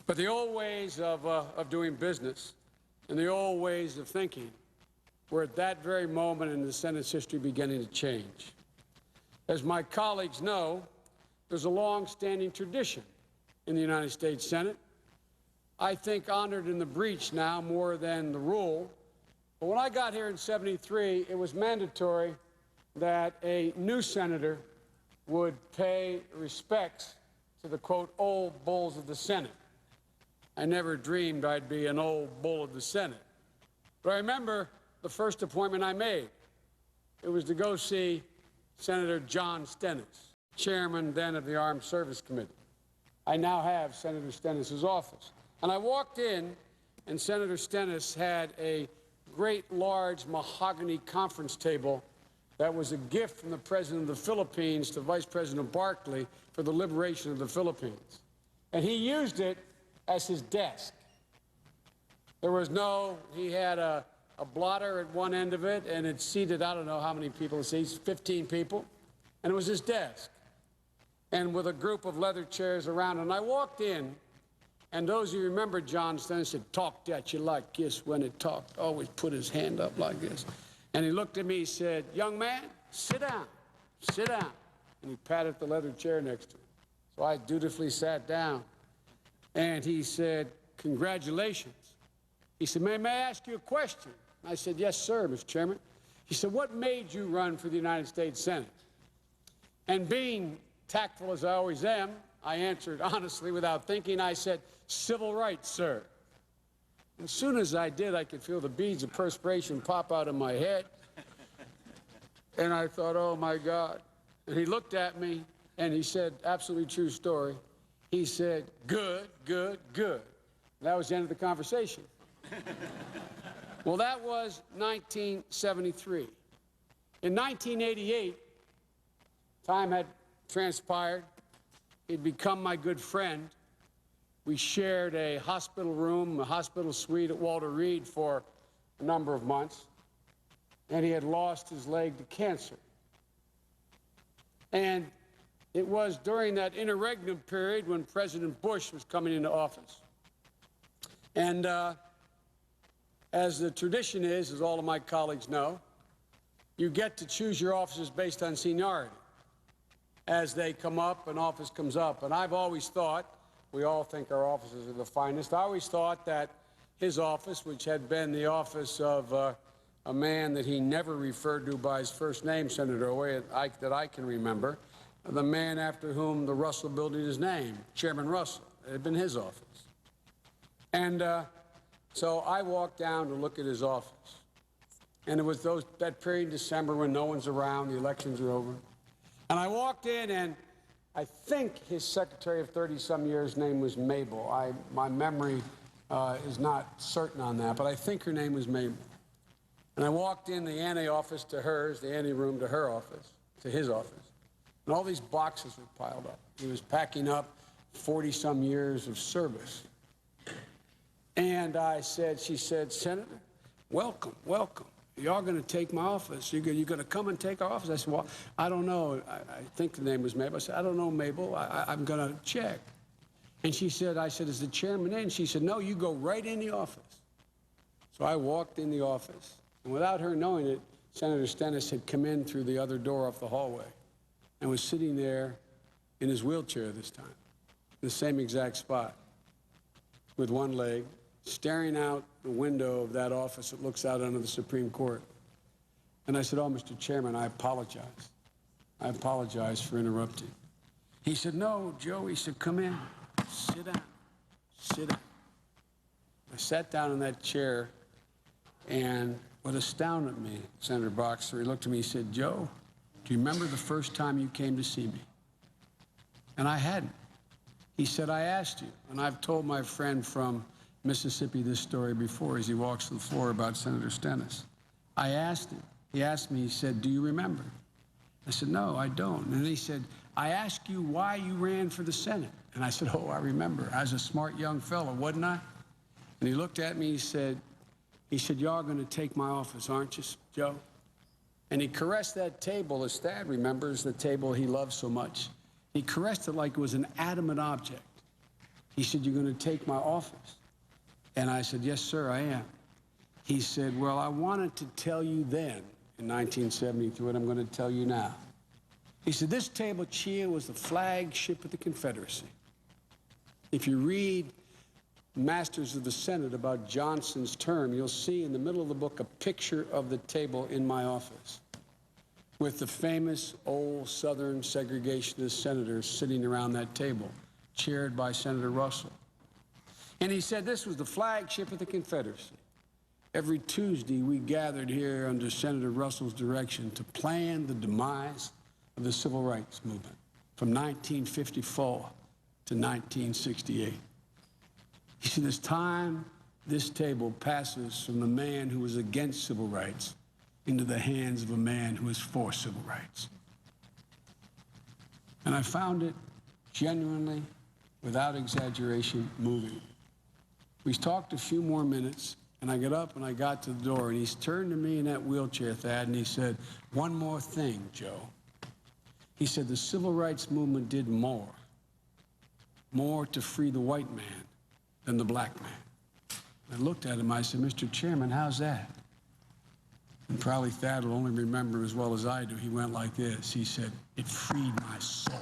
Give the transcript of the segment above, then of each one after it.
But the old ways of doing business and the old ways of thinking were at that very moment in the Senate's history beginning to change. As my colleagues know, there's a long-standing tradition in the United States Senate, I think honored in the breach now more than the rule. But when I got here in '73, it was mandatory that a new senator would pay respects to the, quote, old bulls of the Senate. I never dreamed I'd be an old bull of the Senate. But I remember the first appointment I made. It was to go see Senator John Stennis, chairman then of the Armed Service Committee. I now have Senator Stennis's office. And I walked in, and Senator Stennis had a great, large mahogany conference table that was a gift from the President of the Philippines to Vice President Barkley for the liberation of the Philippines. And he used it as his desk. There was no, he had a blotter at one end of it, and it seated, I don't know how many people it seats, 15 people, and it was his desk. And with a group of leather chairs around, and I walked in, and those who remember John Stennis said, talk that you like this when it talked, always put his hand up like this. And he looked at me, he said, young man, sit down, sit down. And he patted the leather chair next to him. So I dutifully sat down. And he said, congratulations. He said, may I ask you a question? I said, yes, sir, Mr. Chairman. He said, what made you run for the United States Senate? And being tactful as I always am, I answered honestly without thinking. I said, civil rights, sir. As soon as I did, I could feel the beads of perspiration pop out of my head. And I thought, oh, my God. And he looked at me, and he said, absolutely true story. He said, good, good, good. And that was the end of the conversation. Well, that was 1973. In 1988, time had transpired. He'd become my good friend. We shared a hospital room, a hospital suite at Walter Reed for a number of months, and he had lost his leg to cancer. And it was during that interregnum period when President Bush was coming into office. And as the tradition is, as all of my colleagues know, you get to choose your officers based on seniority. As they come up, an office comes up. And I've always thought, we all think our officers are the finest, I always thought that his office, which had been the office of a man that he never referred to by his first name, Senator Oye, that I can remember, the man after whom the Russell building is named, Chairman Russell. It had been his office. And so I walked down to look at his office. And it was that period in December when no one's around, the elections are over. And I walked in, and I think his secretary of 30-some years' name was Mabel. My memory is not certain on that, but I think her name was Mabel. And I walked in the ante office to hers, the ante room to her office, to his office. And all these boxes were piled up. He was packing up 40-some years of service. And she said, Senator, welcome, welcome. You're going to take my office. You're going to come and take our office. I said, well, I don't know. I think the name was Mabel. I said, I don't know, Mabel. I'm going to check. And she said, I said, is the chairman in? She said, no, you go right in the office. So I walked in the office. And without her knowing it, Senator Stennis had come in through the other door off the hallway and was sitting there in his wheelchair this time, in the same exact spot, with one leg, staring out the window of that office that looks out onto the Supreme Court. And I said, oh, Mr. Chairman, I apologize. I apologize for interrupting. He said, no, Joe. He said, come in. Sit down. Sit down. I sat down in that chair, and what astounded me, Senator Boxer, he looked at me, he said, Joe, do you remember the first time you came to see me? And I hadn't. He said, I asked you, and I've told my friend from Mississippi this story before as he walks the floor about Senator Stennis. I asked him. He asked me, he said, do you remember? I said, no, I don't. And he said, I asked you why you ran for the Senate. And I said, oh, I remember. I was a smart young fellow, wasn't I? And he looked at me, he said, y'all going to take my office, aren't you, Joe? And he caressed that table, as Thad remembers, the table he loved so much. He caressed it like it was an adamant object. He said, "You're going to take my office?" And I said, "Yes, sir, I am." He said, "Well, I wanted to tell you then, in 1973, what I'm going to tell you now." He said, "This table chair was the flagship of the Confederacy. If you read Masters of the Senate about Johnson's term, you'll see in the middle of the book a picture of the table in my office with the famous old Southern segregationist senators sitting around that table, chaired by Senator Russell." And he said this was the flagship of the Confederacy. Every Tuesday, we gathered here under Senator Russell's direction to plan the demise of the Civil Rights Movement from 1954 to 1968. You see, this time, this table passes from the man who was against civil rights into the hands of a man who is for civil rights. And I found it genuinely, without exaggeration, moving. We talked a few more minutes, and I got up and I got to the door, and he turned to me in that wheelchair, Thad, and he said, "One more thing, Joe." He said, "The civil rights movement did more to free the white man than the black man." I looked at him, I said, "Mr. Chairman, how's that?" And probably Thad will only remember as well as I do. He went like this. He said, "It freed my soul.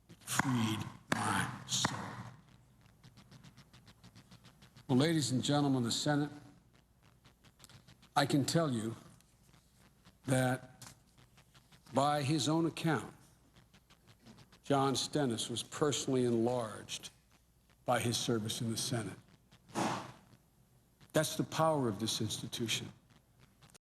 It freed my soul." Well, ladies and gentlemen of the Senate, I can tell you that by his own account, John Stennis was personally enlarged by his service in the Senate. That's the power of this institution.